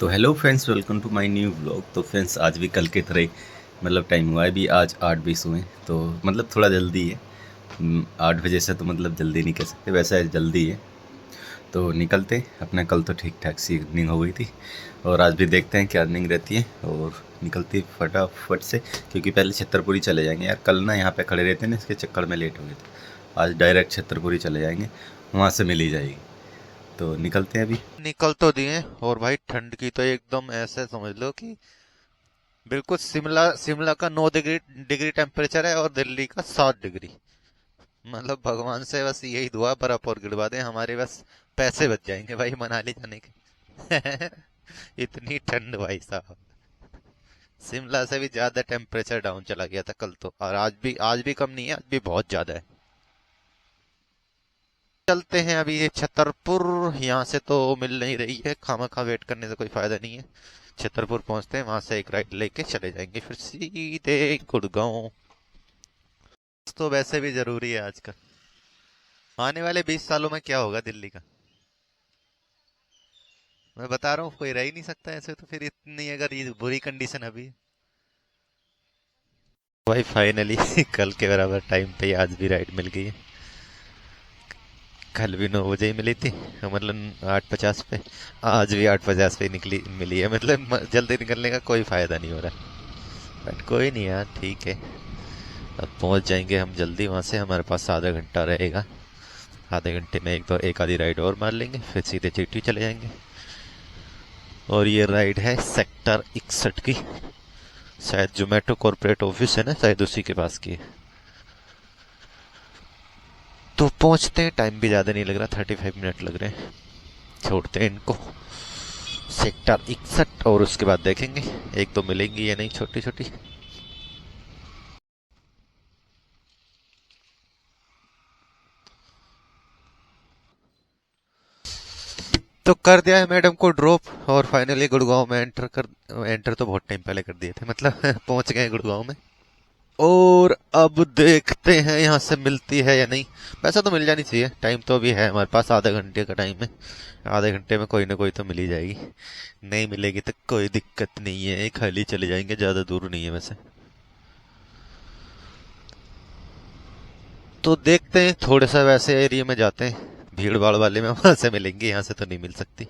तो hello friends, welcome to my new vlog. तो friends, आज भी कल की तरह मतलब टाइम हुआ है, अभी आज 8:20 हुए, तो मतलब थोड़ा जल्दी है। 8 बजे से तो मतलब जल्दी नहीं कह सकते, वैसे जल्दी है। तो निकलते अपना, कल तो ठीक ठाक सी अर्निंग हो गई थी और आज भी देखते हैं क्या अर्निंग रहती है और निकलती फटाफट से, क्योंकि पहले छतरपुरी चले जाएंगे यार। कल ना यहाँ पे खड़े रहते हैं ना, इसके चक्कर में लेट हो गए थे। आज डायरेक्ट छतरपुरी चले जाएंगे, वहाँ से मिल ही जाएगी। तो निकलते हैं अभी। निकल तो दिए। और भाई ठंड की तो एकदम ऐसे समझ लो कि बिल्कुल शिमला शिमला का 9 डिग्री डिग्री टेम्परेचर है और दिल्ली का 7 डिग्री। मतलब भगवान से बस यही दुआ बर्फ और गिरवा दे, हमारे बस पैसे बच जाएंगे भाई मनाली जाने के। इतनी ठंड भाई साहब। शिमला से भी ज्यादा टेम्परेचर डाउन चला गया था कल तो, और आज भी कम नहीं है, आज भी बहुत ज्यादा है। चलते हैं अभी ये छतरपुर। यहाँ से तो मिल नहीं रही है, खामा खा वेट करने से कोई फायदा नहीं है। छतरपुर पहुंचते हैं, वहां से एक राइड लेके चले जाएंगे फिर सीधे गुड़गांव। तो वैसे भी जरूरी है आजकल। आने वाले 20 सालों में क्या होगा दिल्ली का, मैं बता रहा हूँ, कोई रह ही नहीं सकता ऐसे तो, फिर इतनी अगर ये बुरी कंडीशन अभी है। भाई फाइनली कल के बराबर टाइम पे ही आज भी राइड मिल गई है। कल भी 9 बजे ही मिली थी, मतलब 8:50 पे। आज भी 8:50 पे निकली मिली है, मतलब जल्दी निकलने का कोई फायदा नहीं हो रहा। बट कोई नहीं यार, ठीक है। अब पहुंच जाएंगे हम जल्दी वहां से, हमारे पास आधा घंटा रहेगा। आधे घंटे में एक आधी राइड और मार लेंगे, फिर सीधे चिट्ठी चले जाएंगे। और ये राइड है सेक्टर 61 की। शायद जोमेटो कॉर्पोरेट ऑफिस है ना, शायद उसी के पास की है। तो पहुंचते हैं, टाइम भी ज्यादा नहीं लग रहा, 35 मिनट लग रहे हैं। छोड़ते हैं इनको, सेक्टर 61, और उसके बाद देखेंगे एक तो मिलेंगी या नहीं छोटी छोटी। तो कर दिया है मैडम को ड्रॉप, और फाइनली गुड़गांव में एंटर तो बहुत टाइम पहले कर दिए थे, मतलब पहुंच गए गुड़गांव में। और अब देखते हैं यहाँ से मिलती है या नहीं। वैसा तो मिल जानी चाहिए, टाइम तो अभी है हमारे पास, आधा घंटे का टाइम है। आधे घंटे में कोई ना कोई तो मिल ही जाएगी। नहीं मिलेगी तो कोई दिक्कत नहीं है, खाली चले जाएंगे, ज्यादा दूर नहीं है वैसे। तो देखते हैं, थोड़े सा वैसे एरिया में जाते हैं, भीड़ भाड़ वाले में, वहां से मिलेंगे, यहाँ से तो नहीं मिल सकती।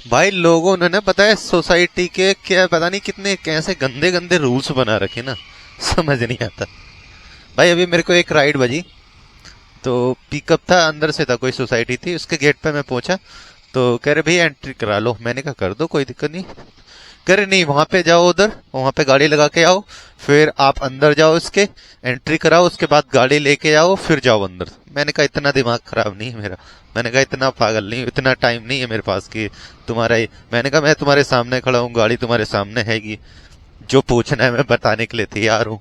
भाई लोगों ने ना, पता है सोसाइटी के क्या पता नहीं कितने कैसे गंदे गंदे रूल्स बना रखे ना, समझ नहीं आता। भाई अभी मेरे को एक राइड बजी, तो पिकअप था, अंदर से था, कोई सोसाइटी थी, उसके गेट पे मैं पहुंचा। तो कह रहे भैया एंट्री करा लो, मैंने कहा कर दो, कोई दिक्कत नहीं। कह रहे नहीं, वहां पे जाओ, उधर वहां पे गाड़ी लगा के आओ, फिर आप अंदर जाओ, इसके एंट्री कराओ, उसके बाद गाड़ी लेके आओ, फिर जाओ अंदर। मैंने कहा इतना दिमाग खराब नहीं है मेरा, मैंने कहा इतना पागल नहीं, इतना टाइम नहीं है मेरे पास कि तुम्हारा मैंने कहा मैं तुम्हारे सामने खड़ा हूँ, गाड़ी तुम्हारे सामने हैगी, जो पूछना है मैं बताने के लिए तैयार हूँ।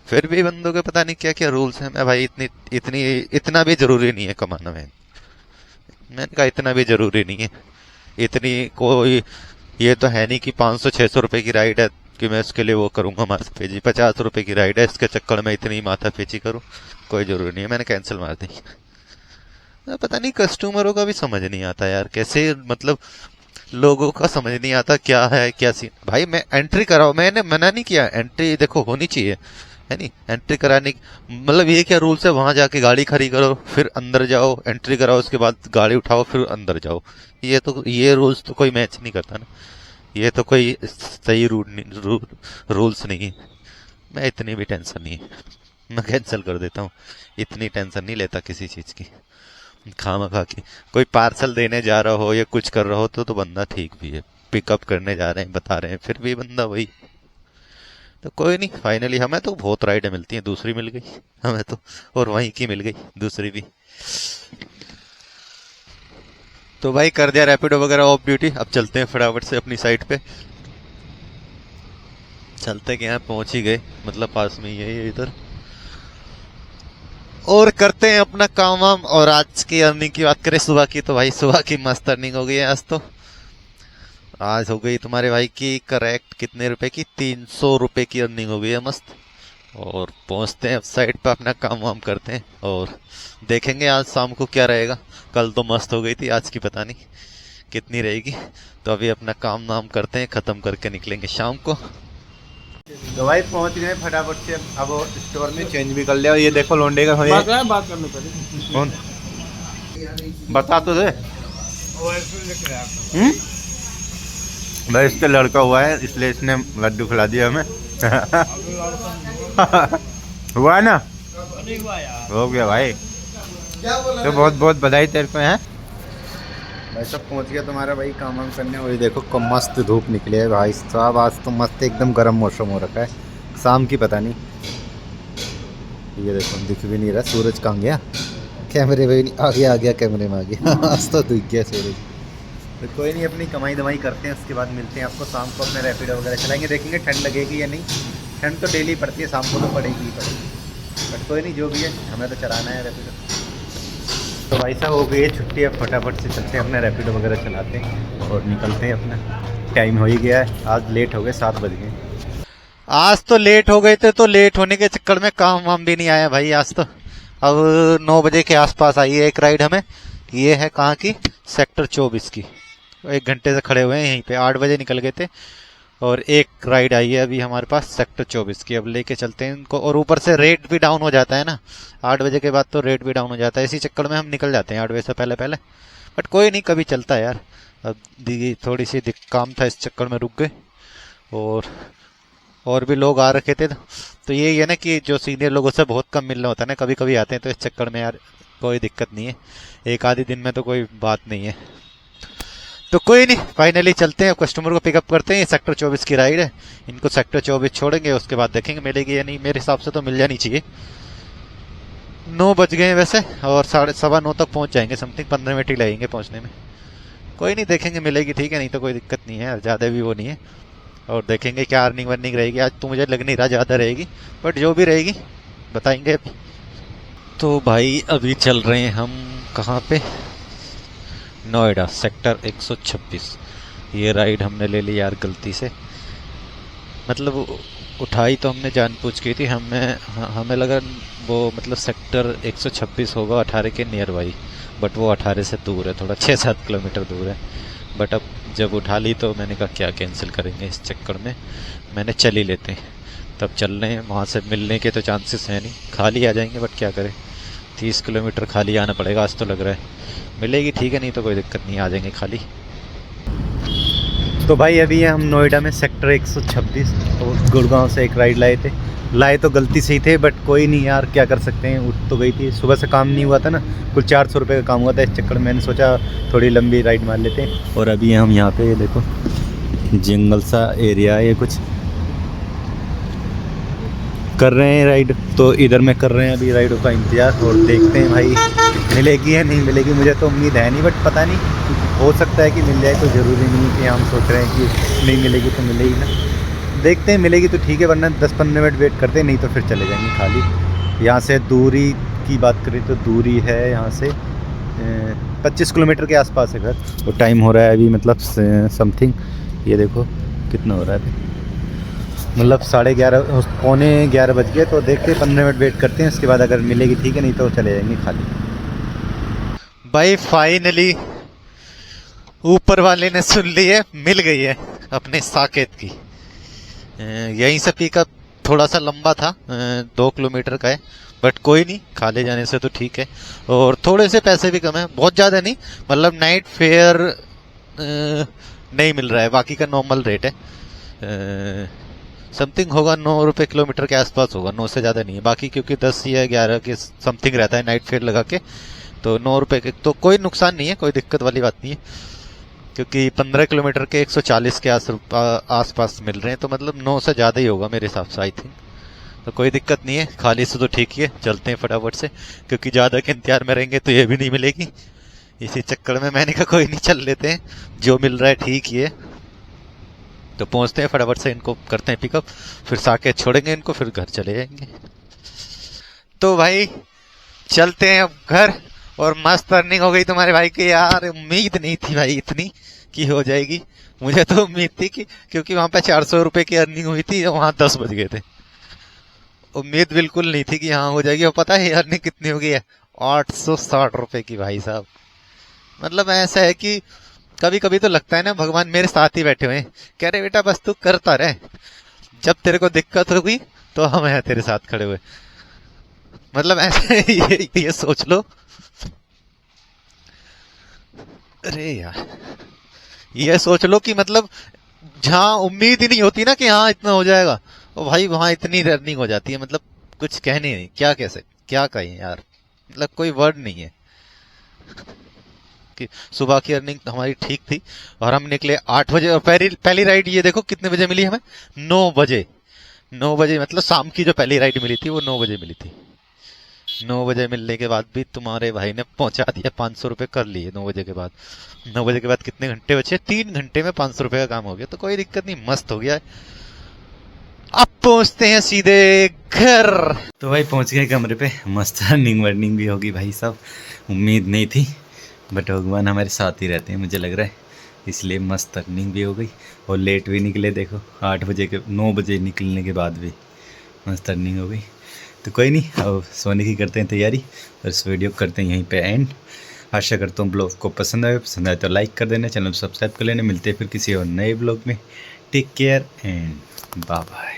फिर भी बंदों के पता नहीं क्या क्या रूल्स हैं। मैं भाई इतनी इतनी इतना भी जरूरी नहीं है कमाना में, मैंने कहा इतना भी जरूरी नहीं है। इतनी कोई ये तो है नहीं कि 500-600 रुपए की राइड है कि मैं इसके लिए वो करूंगा माथा पेची। 50 रुपए की राइड है, इसके चक्कर में इतनी माथा पेची करूं, कोई जरूरी नहीं है, मैंने कैंसिल मार दी। पता नहीं कस्टमरों का भी समझ नहीं आता यार, कैसे मतलब लोगों का समझ नहीं आता क्या है क्या सीन। भाई मैं एंट्री कराओ, मैंने मना नहीं किया, एंट्री देखो होनी चाहिए, है नहीं, एंट्री कराने मतलब ये क्या रूल्स है, वहां जाके गाड़ी खड़ी करो, फिर अंदर जाओ, एंट्री कराओ, उसके बाद गाड़ी उठाओ, फिर अंदर जाओ। ये रूल्स तो कोई मैच नहीं करता ना, ये तो कोई सही रूल्स नहीं है। मैं इतनी भी टेंशन नहीं है, मैं कैंसिल कर देता हूँ। इतनी टेंशन नहीं लेता किसी चीज की, खामा खा के। कोई पार्सल देने जा रहा हो या कुछ कर रहा हो तो बंदा ठीक भी है, पिकअप करने जा रहे हैं बता रहे हैं, फिर भी बंदा वही। तो कोई नहीं, फाइनली हमें तो बहुत राइडें मिलती हैं, दूसरी मिल गई हमें तो, और वहीं की मिल गई दूसरी भी। तो भाई कर दिया रैपिडो वगैरह ऑफ ड्यूटी, अब चलते हैं फटाफट से अपनी साइट पे। चलते कि यहाँ पहुंच ही गए, मतलब पास में ही है ये इधर। और करते हैं अपना काम वाम। और आज की अर्निंग की बात करें सुबह की, तो भाई सुबह की मस्त अर्निंग हो गई है आज तो। आज हो गई तुम्हारे भाई की करेक्ट कितने रुपए की, 300 रुपए की अर्निंग हो गई है मस्त। और पहुंचते हैं अब साइड पे, अपना काम वाम करते हैं और देखेंगे आज शाम को क्या रहेगा। कल तो मस्त हो गई थी, आज की पता नहीं कितनी रहेगी। तो अभी अपना काम वाम करते हैं, ख़त्म करके निकलेंगे शाम को। तो भाई पहुंच गए फटाफट से। अब स्टोर में चेंज भी कर लिया। और ये देखो लोंडे का हुए बात करने पड़े। कौन बता तो दे। भाई इसका लड़का हुआ है इसलिए इसने लड्डू खिला दिया हमें। हुआ है ना? हो गया भाई। तो बहुत बहुत बधाई तेरे को है भाई। सब पहुंच गया तुम्हारा भाई काम वाम करने। और ये देखो कब मस्त धूप निकली है भाई साहब। आज तो मस्त एकदम गर्म मौसम हो रखा है। शाम की पता नहीं। ये देखो दिख भी नहीं रहा सूरज। कहाँ गया? कैमरे में नहीं आ गया कैमरे में आ गया। आज तो दिख गया सूरज। तो कोई नहीं, अपनी कमाई दमाई करते हैं, उसके बाद मिलते हैं आपको शाम को। अपने रैपिडो वगैरह चलाएंगे, देखेंगे ठंड लगेगी या नहीं। ठंड तो डेली पड़ती है, शाम को तो पड़ेगी ही पड़ेगी। बट कोई नहीं, जो भी है हमें तो चलाना है रैपिडो। तो भाई साहब हो गई है छुट्टी। अब फटाफट से चलते हैं, अपने रैपिडो वगैरह चलाते हैं और निकलते हैं। अपना टाइम हो ही गया है। आज लेट हो गए, 7 बज गए। आज तो लेट हो गए थे, तो लेट होने के चक्कर में काम वाम भी नहीं आया भाई आज तो। अब 9 बजे के आसपास आई है एक राइड हमें। ये है कहाँ की? सेक्टर 24 की। 1 घंटे से खड़े हुए हैं यहीं पे। 8 बजे निकल गए थे और एक राइड आई है अभी हमारे पास सेक्टर 24 की। अब लेके चलते हैं इनको। और ऊपर से रेट भी डाउन हो जाता है ना, 8 बजे के बाद तो रेट भी डाउन हो जाता है। इसी चक्कर में हम निकल जाते हैं 8 बजे से पहले पहले। बट कोई नहीं, कभी चलता है यार। अब थोड़ी सी काम था, इस चक्कर में रुक गए। और भी लोग आ रखे थे, तो यही है ना कि जो सीनियर लोगों से बहुत कम मिलना होता है ना, कभी कभी आते हैं, तो इस चक्कर में यार कोई दिक्कत नहीं है। एक आधे दिन में तो कोई बात नहीं है। तो कोई नहीं, फाइनली चलते हैं, कस्टमर को पिकअप करते हैं। ये सेक्टर 24 की राइड है, इनको सेक्टर 24 छोड़ेंगे, उसके बाद देखेंगे मिलेगी या नहीं। मेरे हिसाब से तो मिल जानी चाहिए। 9 बज गए हैं वैसे, और 9:15 तक पहुंच जाएंगे। समथिंग 15 मिनट ही लगेंगे पहुंचने में। कोई नहीं, देखेंगे मिलेगी ठीक है, नहीं तो कोई दिक्कत नहीं है, ज़्यादा भी वो नहीं है। और देखेंगे क्या अर्निंग वर्निंग रहेगी। आज तो मुझे लग नहीं रहा ज़्यादा रहेगी, बट जो भी रहेगी बताएंगे अभी। तो भाई अभी चल रहे हैं हम कहाँ पे? नोएडा सेक्टर 126। ये राइड हमने ले ली यार गलती से। मतलब उठाई तो हमने जानबूझ की थी। हमें लगा वो मतलब सेक्टर 126 होगा 18 के नियर बाई, बट वो 18 से दूर है, थोड़ा 6-7 किलोमीटर दूर है। बट अब जब उठा ली तो मैंने कहा क्या कैंसिल करेंगे, इस चक्कर में मैंने चल ही लेते हैं। तब चल रहे हैं, वहाँ से मिलने के तो चांसेस हैं नहीं, खाली आ जाएंगे। बट क्या करें, 30 किलोमीटर खाली आना पड़ेगा आज तो लग रहा है। मिलेगी ठीक है, नहीं तो कोई दिक्कत नहीं, आ जाएंगे खाली। तो भाई अभी हम नोएडा में सेक्टर 126 और गुड़गांव से एक राइड लाए तो गलती से ही थे, बट कोई नहीं यार, क्या कर सकते हैं। उठ तो गई थी, सुबह से काम नहीं हुआ था ना, कुल 400 रुपये का काम हुआ था। इस चक्कर में मैंने सोचा थोड़ी लंबी राइड मार लेते हैं। और अभी हम यहाँ पे देखो जंगल सा एरिया है, ये कुछ कर रहे हैं राइड, तो इधर में कर रहे हैं अभी राइडों का इंतज़ार। और देखते हैं भाई मिलेगी या नहीं मिलेगी। मुझे तो उम्मीद है नहीं, बट पता नहीं, हो सकता है कि मिल जाए। कोई ज़रूरी नहीं है कि हम सोच रहे हैं कि नहीं मिलेगी तो मिलेगी ना। देखते हैं, मिलेगी तो ठीक है, वरना 10-15 मिनट वेट करते हैं, नहीं तो फिर चले जाएंगे खाली। यहाँ से दूरी की बात करें तो दूरी है यहाँ से 25 किलोमीटर के आसपास है घर। तो टाइम हो रहा है अभी मतलब समथिंग, ये देखो कितना हो रहा है अभी, मतलब 11:30 पौने 11 बज गए। तो देखते हैं, 15 मिनट वेट करते हैं, उसके बाद अगर मिलेगी ठीक है, नहीं तो चले जाएंगे खाली। भाई फाइनली ऊपर वाले ने सुन ली है, मिल गई है अपने साकेत की। यहीं से पिकअप थोड़ा सा लंबा था, 2 किलोमीटर का है, बट कोई नहीं, खा ले जाने से तो ठीक है। और थोड़े से पैसे भी कम है, बहुत ज़्यादा नहीं, मतलब नाइट फेयर नहीं मिल रहा है, बाकी का नॉर्मल रेट है। समथिंग होगा 9 रुपये किलोमीटर के आसपास होगा, 9 से ज़्यादा नहीं है। बाकी क्योंकि 10 या 11 के समथिंग रहता है नाइट फेयर लगा के, तो 9 रुपये के तो कोई नुकसान नहीं है, कोई दिक्कत वाली बात नहीं है। क्योंकि 15 किलोमीटर के 140 के आसपास मिल रहे हैं, तो मतलब 9 से ज़्यादा ही होगा मेरे हिसाब से आई थिंक। तो कोई दिक्कत नहीं है, खाली से तो ठीक ही है। चलते हैं फटाफट से, क्योंकि ज़्यादा के इंतजार में रहेंगे तो ये भी नहीं मिलेगी। इसी चक्कर में मैंने कहा कोई नहीं, चल लेते हैं, जो मिल रहा है ठीक ही है। तो पहुँचते हैं फटाफट से, इनको करते हैं पिकअप, फिर साकेत छोड़ेंगे इनको, फिर घर चले जाएंगे। तो भाई चलते हैं अब घर। और मस्त अर्निंग हो गई तुम्हारे भाई की यार, उम्मीद नहीं थी भाई इतनी की हो जाएगी। मुझे तो उम्मीद थी कि क्योंकि वहां पे 400 रुपए की अर्निंग हुई थी, वहां 10 बज गए थे। उम्मीद बिल्कुल नहीं थी कि हाँ हो जाएगी। और पता है अर्निंग कितनी हो गई है? 860 रुपए की भाई साहब। मतलब ऐसा है कि कभी कभी तो लगता है ना भगवान मेरे साथ ही बैठे हुए हैं, कह रहे बेटा बस तू करता रहे, जब तेरे को दिक्कत होगी तो हम हैं तेरे साथ खड़े हुए। मतलब ऐसे ये सोच लो। अरे यार, ये सोच लो कि मतलब जहाँ उम्मीद ही नहीं होती ना कि हाँ इतना हो जाएगा, और भाई वहां इतनी रनिंग हो जाती है। मतलब कुछ कहने नहीं, क्या कहें यार, मतलब कोई वर्ड नहीं है। कि सुबह की अर्निंग हमारी ठीक थी और हम निकले 8 बजे। और पहली राइड ये देखो कितने बजे मिली हमें? 9 बजे। 9 बजे मतलब शाम की जो पहली राइड मिली थी वो 9 बजे मिली थी। 9 बजे मिलने के बाद भी तुम्हारे भाई ने पहुंचा दिया, 500 रुपए कर लिए 9 बजे के बाद। 9 बजे के बाद कितने घंटे बचे? 3 घंटे में 500 रुपए का काम हो गया। तो कोई दिक्कत नहीं, मस्त हो गया है। अब पहुंचते हैं सीधे घर। तो भाई पहुंच गए कमरे पे, मस्त रनिंग वर्निंग भी होगी भाई साहब। उम्मीद नहीं थी बट भगवान हमारे साथ ही रहते हैं मुझे लग रहा है, इसलिए मस्त रनिंग भी हो गई। और लेट भी निकले, देखो 8 बजे के 9 बजे निकलने के बाद भी मस्त रनिंग हो गई। तो कोई नहीं, अब सोने की करते हैं तैयारी और इस वीडियो को करते हैं यहीं पे एंड। आशा करता हूँ ब्लॉग को पसंद आए तो लाइक कर देना, चैनल सब्सक्राइब कर लेना। मिलते हैं फिर किसी और नए ब्लॉग में। Take care and bye bye.